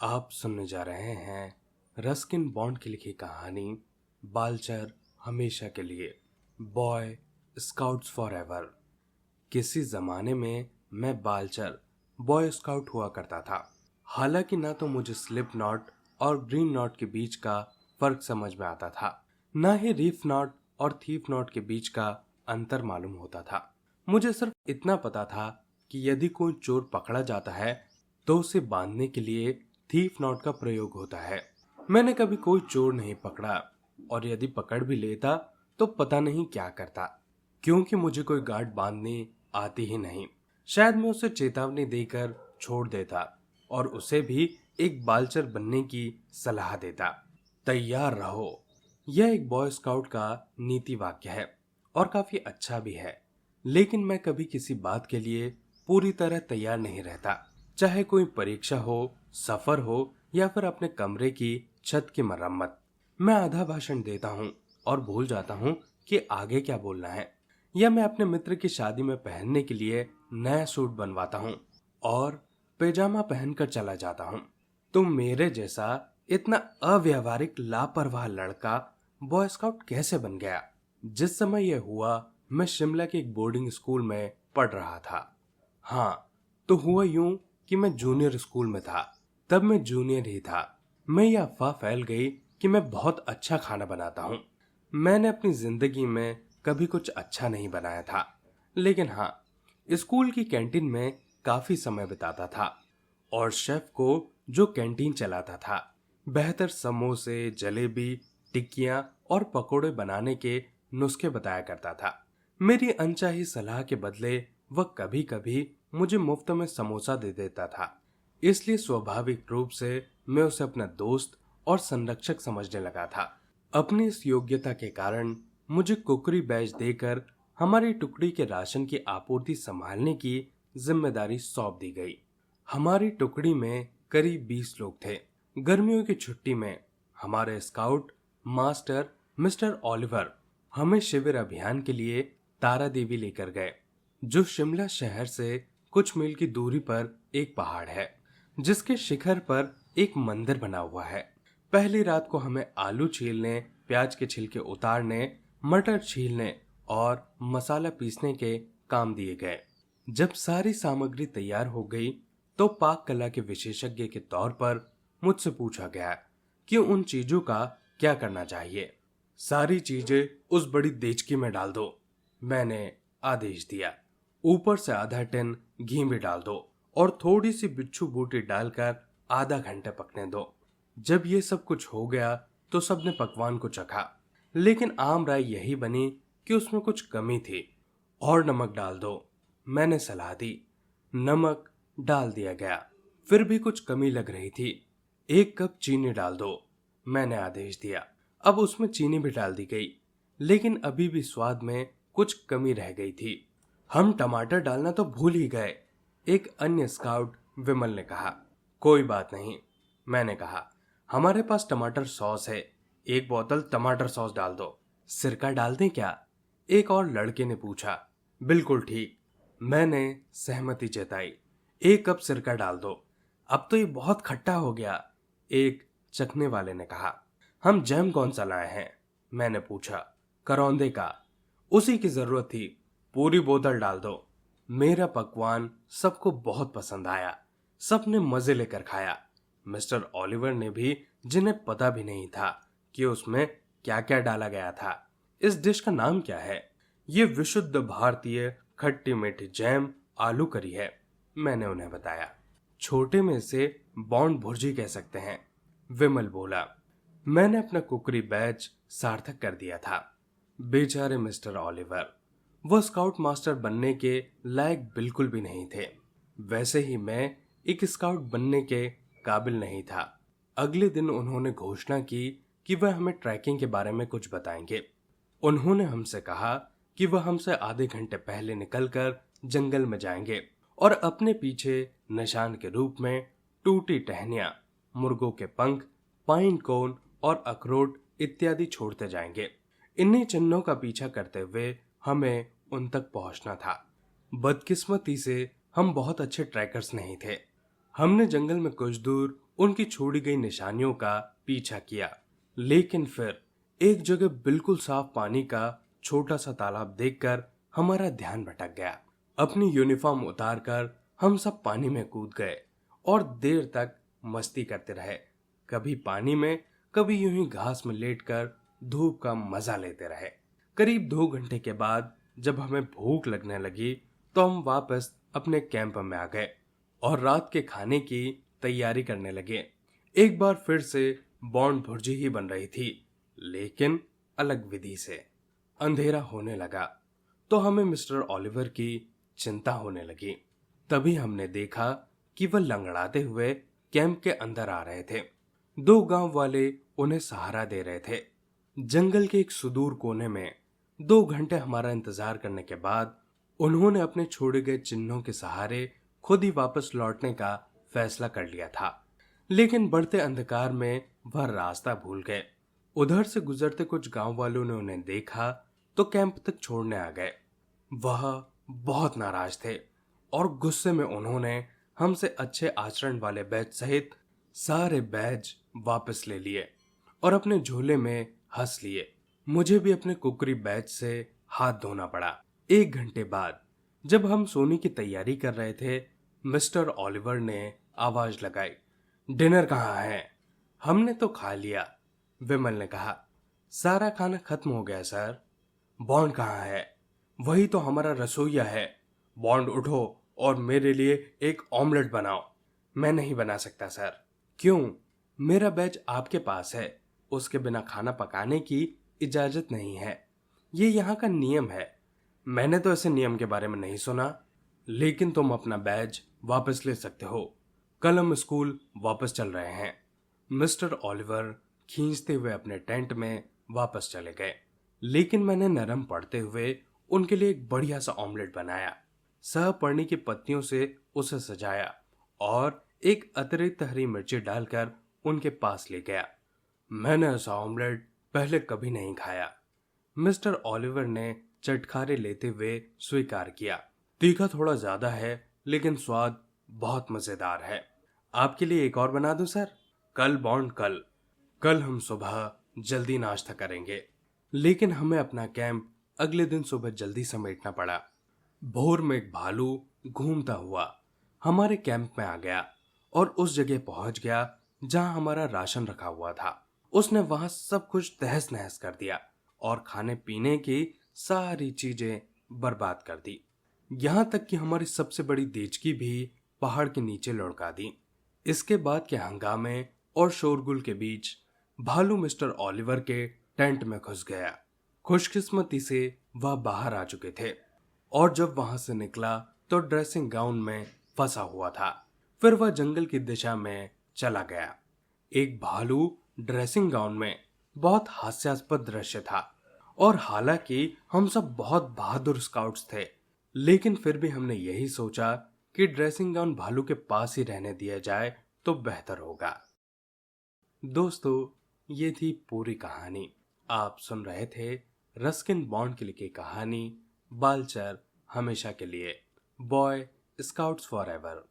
आप सुनने जा रहे हैं रस्किन बॉन्ड की लिखी कहानी बालचर हमेशा के लिए। Boy scouts for ever. किसी जमाने में मैं बालचर बॉय स्काउट हुआ करता था। हालांकि ना तो मुझे स्लिप नॉट और ग्रीन नॉट के बीच का फर्क समझ में आता था, ना ही रीफ नॉट और थीफ नॉट के बीच का अंतर मालूम होता था। मुझे सिर्फ इतना पता था कि यदि कोई चोर पकड़ा जाता है तो उसे बांधने के लिए थीफ नॉट का प्रयोग होता है। मैंने कभी कोई चोर नहीं पकड़ा, और यदि पकड़ भी लेता तो पता नहीं क्या करता, क्योंकि मुझे कोई गार्ड बांधने आती ही नहीं। शायद मैं उसे चेतावनी देकर छोड़ देता और उसे भी एक बालचर बनने की सलाह देता। तैयार रहो, यह एक बॉय स्काउट का नीति वाक्य है और काफी अच्छा भी है। लेकिन मैं कभी किसी बात के लिए पूरी तरह तैयार नहीं रहता, चाहे कोई परीक्षा हो, सफर हो या फिर अपने कमरे की छत की मरम्मत। मैं आधा भाषण देता हूँ और भूल जाता हूँ कि आगे क्या बोलना है, या मैं अपने मित्र की शादी में पहनने के लिए नया सूट बनवाता हूँ और पैजामा पहनकर चला जाता हूँ। तो मेरे जैसा इतना अव्यावहारिक लापरवाह लड़का बॉय स्काउट कैसे बन गया? जिस समय यह हुआ मैं शिमला के एक बोर्डिंग स्कूल में पढ़ रहा था। हाँ, तो हुआ यूं कि मैं जूनियर स्कूल में था। तब मैं जूनियर ही था। मैं यह अफवाह फैल गई कि मैं बहुत अच्छा खाना बनाता हूँ। मैंने अपनी जिंदगी में कभी कुछ अच्छा नहीं बनाया था, लेकिन हाँ, स्कूल की कैंटीन में काफी समय बिताता था और शेफ को जो कैंटीन चलाता था बेहतर समोसे, जलेबी, टिक्कियां और पकोड़े बनाने के नुस्खे बताया करता था। मेरी अनचाही सलाह के बदले वह कभी कभी मुझे मुफ्त में समोसा दे देता था, इसलिए स्वाभाविक रूप से मैं उसे अपना दोस्त और संरक्षक समझने लगा था। अपनी इस योग्यता के कारण मुझे कुकरी बैच देकर हमारी टुकड़ी के राशन की आपूर्ति संभालने की जिम्मेदारी सौंप दी गई। हमारी टुकड़ी में करीब 20 लोग थे। गर्मियों की छुट्टी में हमारे स्काउट मास्टर मिस्टर ऑलिवर हमें शिविर अभियान के लिए तारा देवी लेकर गए, जो शिमला शहर से कुछ मील की दूरी पर एक पहाड़ है, जिसके शिखर पर एक मंदिर बना हुआ है। पहली रात को हमें आलू छीलने, प्याज के छिलके उतारने, मटर छीलने और मसाला पीसने के काम दिए गए। जब सारी सामग्री तैयार हो गई तो पाक कला के विशेषज्ञ के तौर पर मुझसे पूछा गया कि उन चीजों का क्या करना चाहिए। सारी चीजें उस बड़ी देचकी में डाल दो, मैंने आदेश दिया। ऊपर से आधा टन घी भी डाल दो और थोड़ी सी बिच्छू बूटी डालकर आधा घंटे पकने दो। जब ये सब कुछ हो गया तो सबने पकवान को चखा, लेकिन आम राय यही बनी कि उसमें कुछ कमी थी। और नमक डाल दो, मैंने सलाह दी। नमक डाल दिया गया, फिर भी कुछ कमी लग रही थी। 1 कप चीनी डाल दो, मैंने आदेश दिया। अब उसमें चीनी भी डाल दी गई, लेकिन अभी भी स्वाद में कुछ कमी रह गई थी। हम टमाटर डालना तो भूल ही गए, एक अन्य स्काउट विमल ने कहा। कोई बात नहीं, मैंने कहा, हमारे पास टमाटर सॉस है, 1 बोतल टमाटर सॉस डाल दो। सिरका डाल दें क्या? एक और लड़के ने पूछा। बिल्कुल ठीक, मैंने सहमति जताई। 1 कप सिरका डाल दो। अब तो ये बहुत खट्टा हो गया, एक चखने वाले ने कहा। हम जैम कौन सा लाए हैं? मैंने पूछा। करौंदे का, उसी की जरूरत थी, पूरी बोतल डाल दो। मेरा पकवान सबको बहुत पसंद आया, सबने मजे लेकर खाया। मिस्टर ऑलिवर ने भी, जिन्हें पता भी नहीं था कि उसमें क्या क्या डाला गया था। इस डिश का नाम क्या है? ये विशुद्ध भारतीय खट्टी मीठी जैम आलू करी है, मैंने उन्हें बताया। छोटे में इसे बॉन्ड भुर्जी कह सकते हैं, विमल बोला। मैंने अपना कुकरी बैच सार्थक कर दिया था। बेचारे मिस्टर ऑलिवर, वो स्काउट मास्टर बनने के लायक बिल्कुल भी नहीं थे। वैसे ही मैं एक स्काउट बनने के काबिल नहीं था। अगले दिन उन्होंने घोषणा की कि वह हमें ट्रैकिंग के बारे में कुछ बताएंगे। उन्होंने हमसे कहा कि वह हमसे आधे घंटे पहले निकलकर जंगल में जाएंगे और अपने पीछे निशान के रूप में टूटी टहनियां, मुर्गों के पंख, पाइन कोन और अखरोट इत्यादि छोड़ते जाएंगे। इन्हीं चिन्हों का पीछा करते हुए हमें उन तक पहुंचना था। बदकिस्मती से हम बहुत अच्छे ट्रैकर्स नहीं थे। हमने जंगल में कुछ दूर उनकी छोड़ी गई निशानियों का पीछा किया। लेकिन फिर एक जगह बिल्कुल साफ पानी का छोटा सा तालाब देखकर हमारा ध्यान भटक गया। अपनी यूनिफॉर्म उतारकर हम सब पानी में कूद गए और देर तक मस्ती करते रहे। कभी पानी में, कभी यूं ही घास में लेटकर धूप का मजा लेते रहे। करीब 2 घंटे के बाद जब हमें भूख लगने लगी तो हम वापस अपने कैंप में आ गए और रात के खाने की तैयारी करने लगे। एक बार फिर से बॉन्ड भुर्जी ही बन रही थी, लेकिन अलग विधि से। अंधेरा होने लगा तो हमें मिस्टर ओलिवर की चिंता होने लगी। तभी हमने देखा कि वह लंगड़ाते हुए कैंप के अंदर आ रहे थे। 2 गांव वाले उन्हें सहारा दे रहे थे। जंगल के एक सुदूर कोने में 2 घंटे हमारा इंतजार करने के बाद उन्होंने अपने छोड़े गए चिन्हों के सहारे खुद ही वापस लौटने का फैसला कर लिया था। लेकिन बढ़ते अंधकार में वह रास्ता भूल गए। उधर से गुजरते कुछ गांव वालों ने उन्हें देखा तो कैंप तक छोड़ने आ गए। वह बहुत नाराज थे और गुस्से में उन्होंने हमसे अच्छे आचरण वाले बैज सहित सारे बैज वापस ले लिए और अपने झोले में हंस लिए। मुझे भी अपने कुकरी बैज से हाथ धोना पड़ा। 1 घंटे बाद जब हम सोने की तैयारी कर रहे थे, मिस्टर ओलिवर ने आवाज लगाई, डिनर कहाँ है? हमने तो खा लिया, विमल ने कहा। सारा खाना खत्म हो गया सर। बॉन्ड कहाँ है? वही तो हमारा रसोइया है। बॉन्ड उठो और मेरे लिए एक ऑमलेट बनाओ। मैं नहीं बना सकता सर। क्यों? मेरा बैच आपके पास है। उसके बिना खाना पकाने की इजाजत नहीं है। ये यहाँ का नियम है। मैंने तो ऐसे नियम के बारे में नहीं सुना। लेकिन तुम अपना बैज वापस ले सकते हो। कल हम स्कूल वापस चल रहे हैं। मिस्टर ओलिवर खींचते हुए अपने टेंट में वापस चले गए। लेकिन मैंने नरम पड़ते हुए उनके लिए एक बढ़िया सा ऑमलेट बनाया, सहपर्णी की पत्तियों से उसे सजाया और एक अतिरिक्त हरी मिर्ची डालकर उनके पास ले गया। मैंने ऐसा ऑमलेट पहले कभी नहीं खाया। मिस्टर ओलिवर ने चटखारे लेते हुए स्वीकार किया। तीखा थोड़ा ज्यादा है, लेकिन स्वाद बहुत मजेदार है। आपके लिए एक और बना दूं सर? कल बॉन्ड, कल हम सुबह जल्दी नाश्ता करेंगे। लेकिन हमें अपना कैंप अगले दिन सुबह जल्दी समेटना पड़ा। भोर में एक भालू घूमता हुआ हमारे कैंप में आ गया और उस जगह पहुंच गया जहां हमारा राशन रखा हुआ था। उसने वहां सब कुछ तहस नहस कर दिया और खाने पीने की सारी चीजें बर्बाद कर दी। यहां तक कि हमारी सबसे बड़ी देचकी भी पहाड़ के नीचे लुढ़का दी। इसके बाद के हंगामे और शोरगुल के बीच भालू मिस्टर ओलिवर के टेंट में घुस गया। खुशकिस्मती से वह बाहर आ चुके थे और जब वहां से निकला तो ड्रेसिंग गाउन में फंसा हुआ था। फिर वह जंगल की दिशा में चला गया। एक भालू ड्रेसिंग गाउन में बहुत हास्यास्पद दृश्य था और हालांकि हम सब बहुत बहादुर स्काउट्स थे, लेकिन फिर भी हमने यही सोचा कि ड्रेसिंग गाउन भालू के पास ही रहने दिया जाए तो बेहतर होगा। दोस्तों, ये थी पूरी कहानी। आप सुन रहे थे रस्किन बॉन्ड की लिखी कहानी बालचर हमेशा के लिए, बॉय स्काउट्स फॉर एवर।